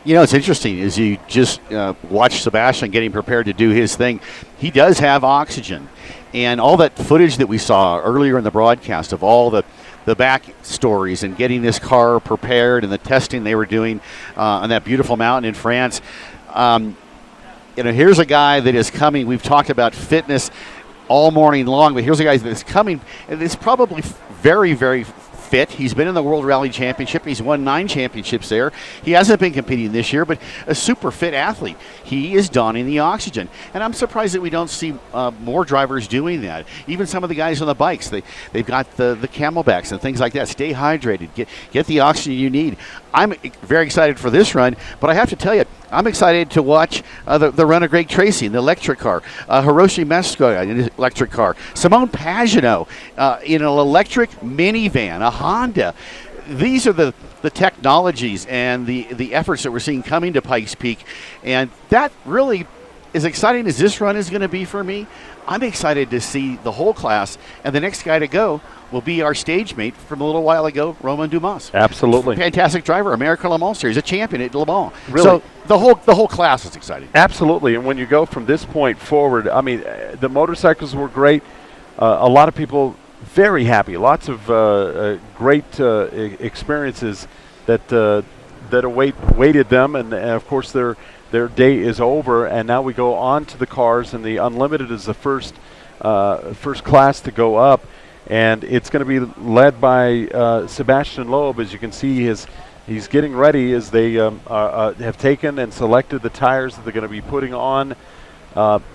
You know, it's interesting as you just watch Sebastien getting prepared to do his thing. He does have oxygen. And all that footage that we saw earlier in the broadcast of all the back stories and getting this car prepared and the testing they were doing on that beautiful mountain in France. Here's a guy that is coming. We've talked about fitness all morning long, but here's a guy that's coming, and it's probably very, very fit. He's been in the World Rally Championship. He's won 9 championships there. He hasn't been competing this year, but a super fit athlete. He is donning the oxygen, and I'm surprised that we don't see more drivers doing that. Even some of the guys on the bikes, they've got the camelbacks and things like that. Stay hydrated. Get the oxygen you need. I'm very excited for this run, but I have to tell you, I'm excited to watch the run of Greg Tracy in the electric car, Hiroshi Matsuda in the electric car, Simone Pagenaud in an electric minivan, a Honda. These are the technologies and the efforts that we're seeing coming to Pikes Peak, and that really, as exciting as this run is going to be for me, I'm excited to see the whole class, and the next guy to go will be our stage mate from a little while ago, Romain Dumas. Absolutely. Fantastic driver, American Le Mans Series, a champion at Le Mans. Really? So the whole class is exciting. Absolutely, and when you go from this point forward, I mean, the motorcycles were great. A lot of people very happy. Lots of great experiences that awaited them, and of course their day is over, and now we go on to the cars, and the Unlimited is the first class to go up. And it's going to be led by Sebastien Loeb. As you can see, he's getting ready as they have taken and selected the tires that they're going to be putting on.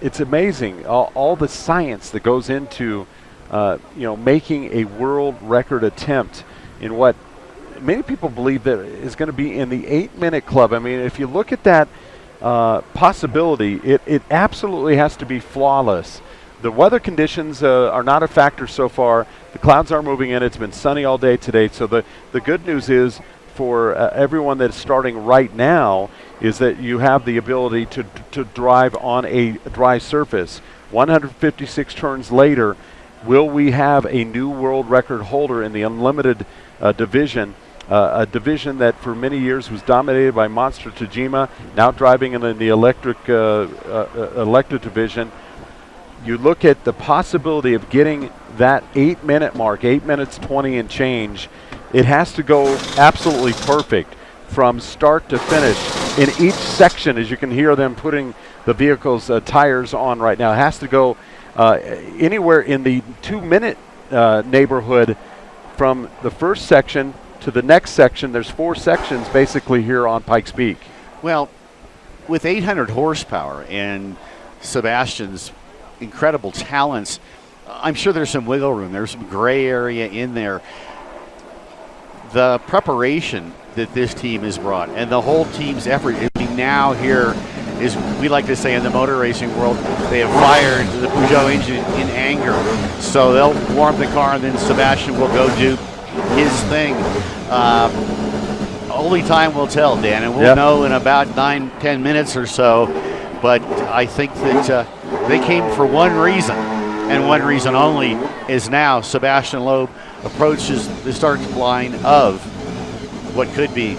It's amazing, all the science that goes into making a world record attempt in what many people believe that is going to be in the 8-minute club. I mean, if you look at that possibility, it absolutely has to be flawless. The weather conditions are not a factor so far. The clouds are moving in. It's been sunny all day today. So the good news is for everyone that's starting right now is that you have the ability to drive on a dry surface. 156 turns later, will we have a new world record holder in the Unlimited division? A division that for many years was dominated by Monster Tajima, now driving in the electric division. You look at the possibility of getting that 8-minute mark, 8 minutes 20 and change. It has to go absolutely perfect from start to finish in each section, as you can hear them putting the vehicle's tires on right now. It has to go anywhere in the 2-minute neighborhood from the first section to the next section. There's 4 sections basically here on Pikes Peak. Well, with 800 horsepower and Sebastian's incredible talents, I'm sure there's some wiggle room. There's some gray area in there. The preparation that this team has brought and the whole team's effort now here is, we like to say in the motor racing world, they have fired the Peugeot engine in anger. So they'll warm the car and then Sebastien will go do his thing. Only time will tell, Dan, and we'll know in about 9-10 minutes or so. But I think that they came for one reason, and one reason only, is now Sebastien Loeb approaches the start line of what could be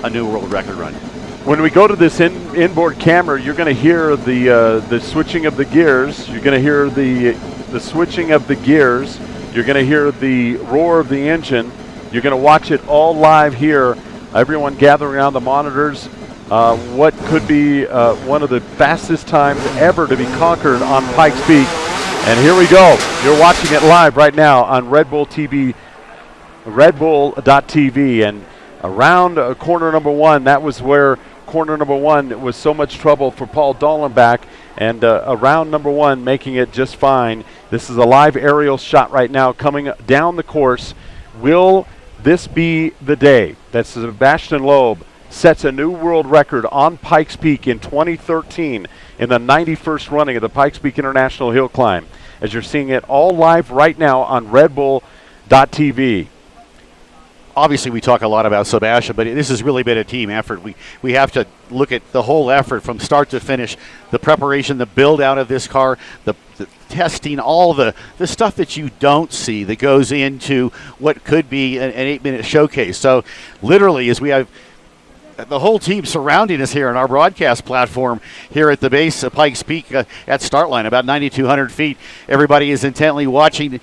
a new world record run. When we go to this inboard camera, you're going to hear the switching of the gears. You're going to hear the switching of the gears. You're going to hear the roar of the engine. You're going to watch it all live here. Everyone gathering around the monitors. What could be one of the fastest times ever to be conquered on Pikes Peak. And here we go. You're watching it live right now on Red Bull TV, redbull.tv. And around corner number 1, that was where corner number 1 was so much trouble for Paul Dollenbach. And around number 1 making it just fine. This is a live aerial shot right now coming down the course. Will this be the day that Sebastien Loeb sets a new world record on Pikes Peak in 2013 in the 91st running of the Pikes Peak International Hill Climb? As you're seeing it all live right now on redbull.tv. Obviously, we talk a lot about Sebastien, but this has really been a team effort. We have to look at the whole effort from start to finish, the preparation, the build-out of this car, the testing, all the stuff that you don't see that goes into what could be an 8-minute showcase. So literally, as we have the whole team surrounding us here on our broadcast platform here at the base of Pikes Peak at start line, about 9,200 feet. Everybody is intently watching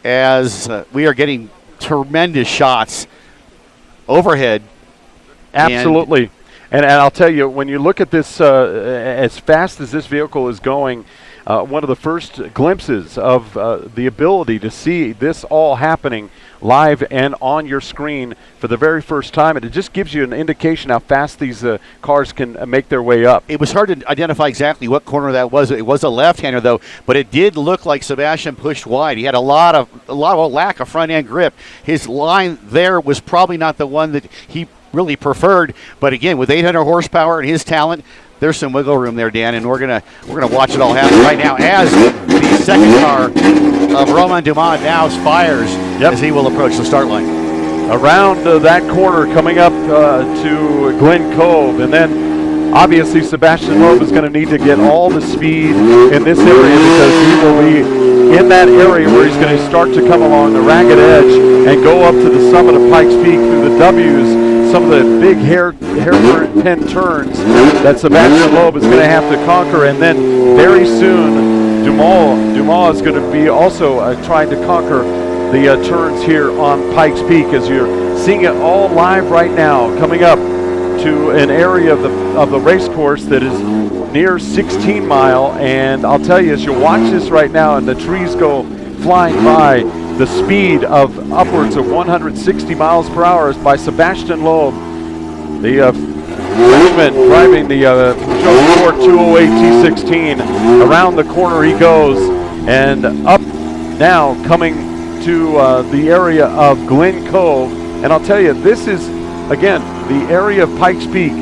as we are getting tremendous shots overhead. Absolutely. And I'll tell you, when you look at this, as fast as this vehicle is going, one of the first glimpses of the ability to see this all happening live and on your screen for the very first time, and it just gives you an indication how fast these cars can make their way up. It was hard to identify exactly what corner that was. It was a left-hander, though, but it did look like Sebastien pushed wide. He had a lot of lack of front-end grip. His line there was probably not the one that he really preferred, but again, with 800 horsepower and his talent, there's some wiggle room there, Dan, and we're gonna watch it all happen right now as the second car of Romain Dumas now fires as he will approach the start line. Around that corner, coming up to Glen Cove, and then obviously Sebastien Loeb is going to need to get all the speed in this area because he will be in that area where he's going to start to come along the ragged edge and go up to the summit of Pikes Peak through the W's. Some of the big hairpin turns that Sebastien Loeb is going to have to conquer, and then very soon Dumas is going to be also trying to conquer the turns here on Pikes Peak, as you're seeing it all live right now, coming up to an area of the race course that is near 16 Mile. And I'll tell you, as you watch this right now and the trees go flying by, the speed of upwards of 160 miles per hour is by Sebastien Loeb, the Frenchman driving the Peugeot Sport 208 T16. Around the corner he goes, and up now coming to the area of Glen Cove. And I'll tell you, this is, again, the area of Pikes Peak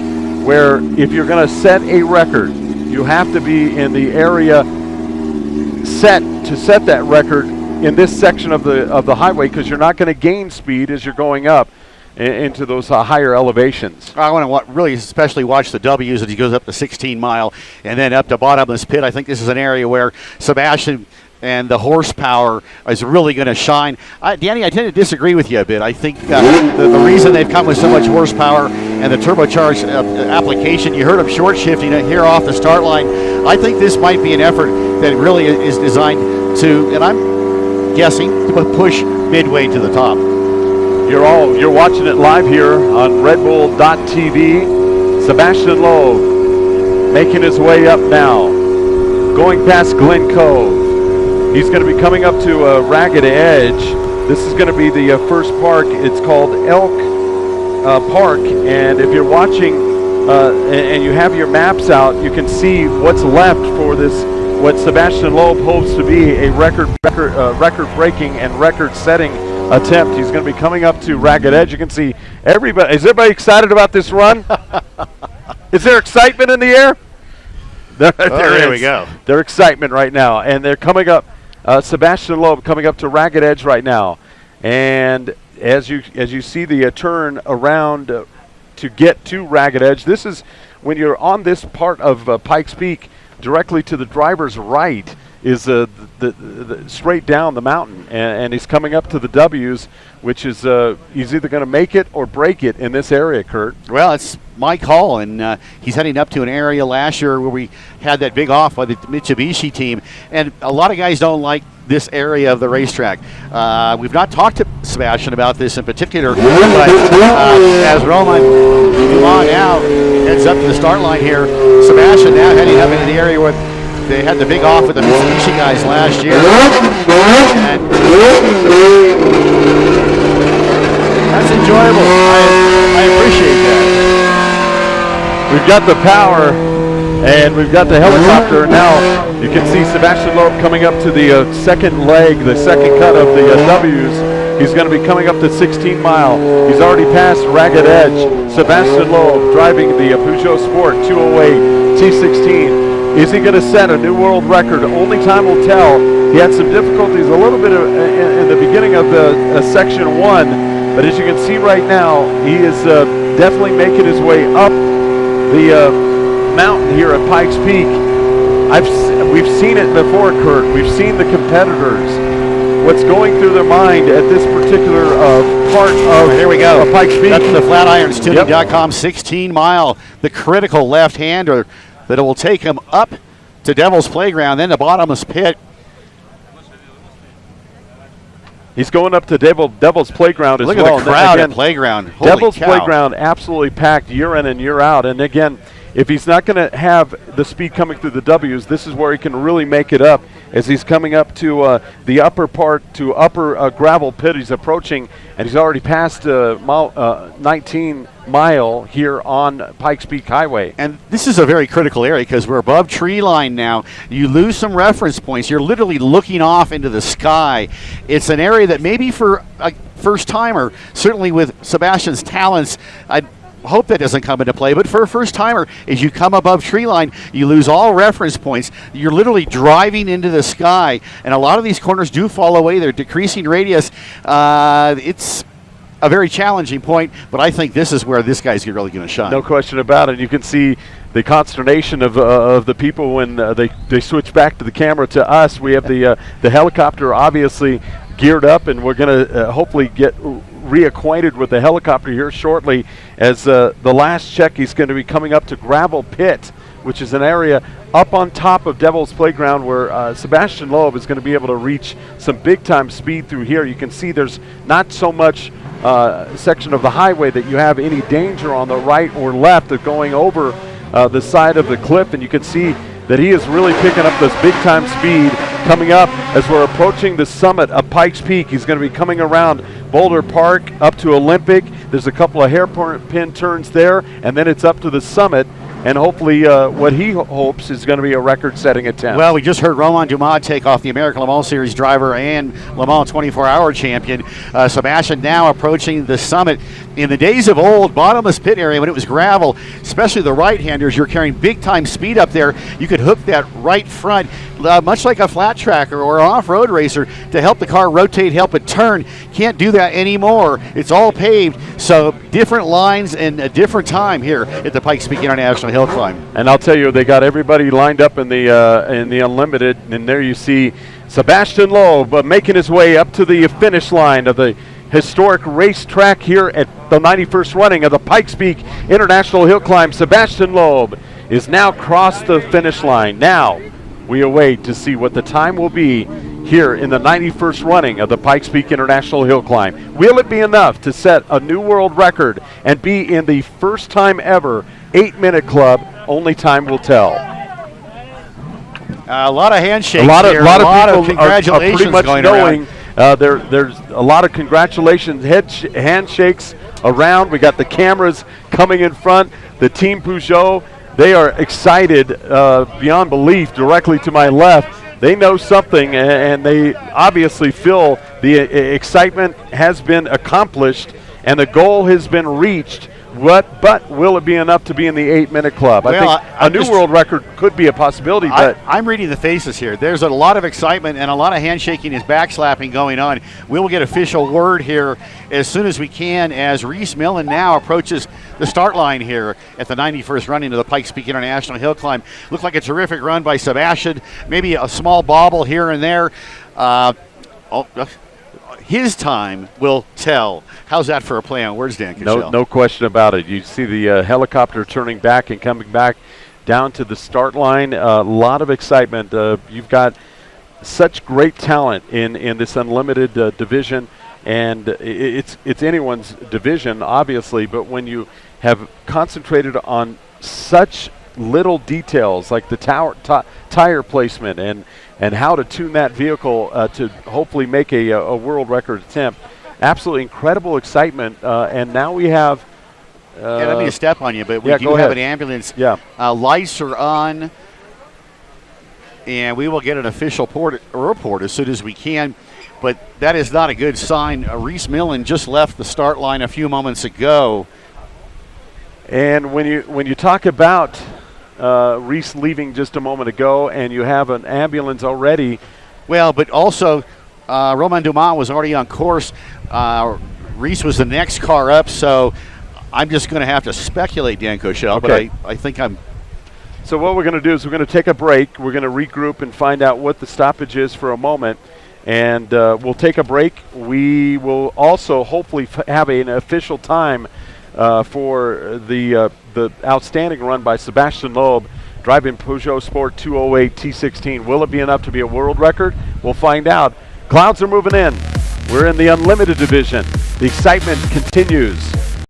where if you're going to set a record, you have to be in the area to set that record in this section of the highway, because you're not going to gain speed as you're going up into those higher elevations. I want to really especially watch the W's as he goes up to 16 Mile and then up to bottomless pit. I think this is an area where Sebastien and the horsepower is really going to shine. Danny, I tend to disagree with you a bit. I think the reason they've come with so much horsepower and the turbocharged application, you heard them short shifting it here off the start line. I think this might be an effort that really is designed to, and I'm guessing, to push midway to the top. You're watching it live here on redbull.tv. Sebastien Loeb making his way up now, going past Glen Cove. He's going to be coming up to a ragged edge. This is going to be the first park. It's called Elk Park, and if you're watching and you have your maps out, you can see what's left for this, what Sebastien Loeb hopes to be a record-breaking and record-setting attempt. He's going to be coming up to ragged edge. You can see everybody. Is everybody excited about this run? Is there excitement in the air? There we go. Their excitement right now, and they're coming up. Sebastien Loeb coming up to ragged edge right now, and as you see the turn around to get to ragged edge. This is when you're on this part of Pikes Peak. Directly to the driver's right is the straight down the mountain, and he's coming up to the W's, which is he's either going to make it or break it in this area, Kurt. Well, it's Mike Hall, and he's heading up to an area last year where we had that big off by the Mitsubishi team, and a lot of guys don't like this area of the racetrack. We've not talked to Sebastien about this in particular, but as Romain Dumas now heads up to the start line here, Sebastien now heading up into the area where they had the big off with the Mitsubishi guys last year. And that's enjoyable. I appreciate that. We've got the power, and we've got the helicopter. Now you can see Sebastien Loeb coming up to the second leg, the second cut of the W's. He's going to be coming up to 16 Mile. He's already passed ragged edge. Sebastien Loeb driving the Peugeot Sport 208 T16. Is he going to set a new world record? Only time will tell. He had some difficulties a little bit in the beginning of the section one, but as you can see right now, he is definitely making his way up the mountain here at Pikes Peak. We've seen it before, Kurt. We've seen the competitors what's going through their mind at this particular part of here we go. Pikes Peak. That's the FlatironStudio.com 16-mile, the critical left-hander that will take him up to Devil's Playground, then the bottomless pit. He's going up to Devil's Playground as well. Look at the crowd at Playground. Holy Devil's cow. Playground absolutely packed year in and year out. And again, if he's not going to have the speed coming through the W's, this is where he can really make it up as he's coming up to the upper gravel pit. He's approaching, and he's already passed 19 mile here on Pikes Peak Highway. And this is a very critical area because we're above tree line now. You lose some reference points. You're literally looking off into the sky. It's an area that maybe for a first timer, certainly with Sebastian's talents, I hope that doesn't come into play, but for a first timer, as you come above tree line, you lose all reference points. You're literally driving into the sky, and a lot of these corners do fall away. They're decreasing radius. It's a very challenging point, but I think this is where this guy's really going to shine. No question about it. You can see the consternation of the people when they switch back to the camera to us. We have the helicopter obviously geared up, and we're going to hopefully get reacquainted with the helicopter here shortly. As the last check, he's going to be coming up to Gravel Pit, which is an area up on top of Devil's Playground where Sebastian Loeb is going to be able to reach some big-time speed through here. You can see there's not so much section of the highway that you have any danger on the right or left of going over the side of the cliff, and you can see that he is really picking up this big-time speed coming up as we're approaching the summit of Pikes Peak. He's going to be coming around Boulder Park up to Olympic. There's a couple of hairpin turns there, and then it's up to the summit. And hopefully what he hopes is going to be a record-setting attempt. Well, we just heard Romain Dumas take off, the American Le Mans Series driver and Le Mans 24-hour champion. Sebastian now approaching the summit. In the days of old, bottomless pit area, when it was gravel, especially the right-handers, you're carrying big-time speed up there. You could hook that right front, much like a flat tracker or an off-road racer, to help the car rotate, help it turn. Can't do that anymore. It's all paved, so different lines and a different time here at the Pikes Peak International Hill Climb. And I'll tell you, they got everybody lined up in the Unlimited, and there you see Sebastian Loeb making his way up to the finish line of the historic racetrack here at the 91st running of the Pikes Peak International Hill Climb. Sebastian Loeb is now crossed the finish line. Now we await to see what the time will be here in the 91st running of the Pikes Peak International Hill Climb. Will it be enough to set a new world record and be in the first time ever 8-minute club? Only time will tell. A lot of handshakes A lot of people congratulations are pretty much going knowing around. There's a lot of congratulations, handshakes around. We got the cameras coming in front. The Team Peugeot, they are excited beyond belief. Directly to my left, they know something, and they obviously feel the excitement has been accomplished and the goal has been reached. But will it be enough to be in the 8-minute club? Well, I think a new world record could be a possibility. But I'm reading the faces here. There's a lot of excitement and a lot of handshaking and backslapping going on. We will get official word here as soon as we can as Reese Millen now approaches the start line here at the 91st running of the Pikes Peak International Hill Climb. Looked like a terrific run by Sebastian. Maybe a small bobble here and there. His time will tell. How's that for a play on words, Dan Kushel? No question about it. You see the helicopter turning back and coming back down to the start line. A lot of excitement. You've got such great talent in this Unlimited division, and it's anyone's division, obviously, but when you have concentrated on such little details like the tire placement and how to tune that vehicle to hopefully make a world record attempt. Absolutely incredible excitement, and now we have... let me step on you, but we do have an ambulance. Yeah. Lights are on, and we will get an official report as soon as we can, but that is not a good sign. Reese Millen just left the start line a few moments ago. And when you talk about Reese leaving just a moment ago, and you have an ambulance already. Well, but also Romain Dumas was already on course. Reese was the next car up, so I'm just going to have to speculate, Dan Kushel, okay. But I think I'm... So what we're going to do is we're going to take a break. We're going to regroup and find out what the stoppage is for a moment. And we'll take a break. We will also hopefully have an official time for the outstanding run by Sebastien Loeb, driving Peugeot Sport 208 T16. Will it be enough to be a world record? We'll find out. Clouds are moving in. We're in the unlimited division. The excitement continues.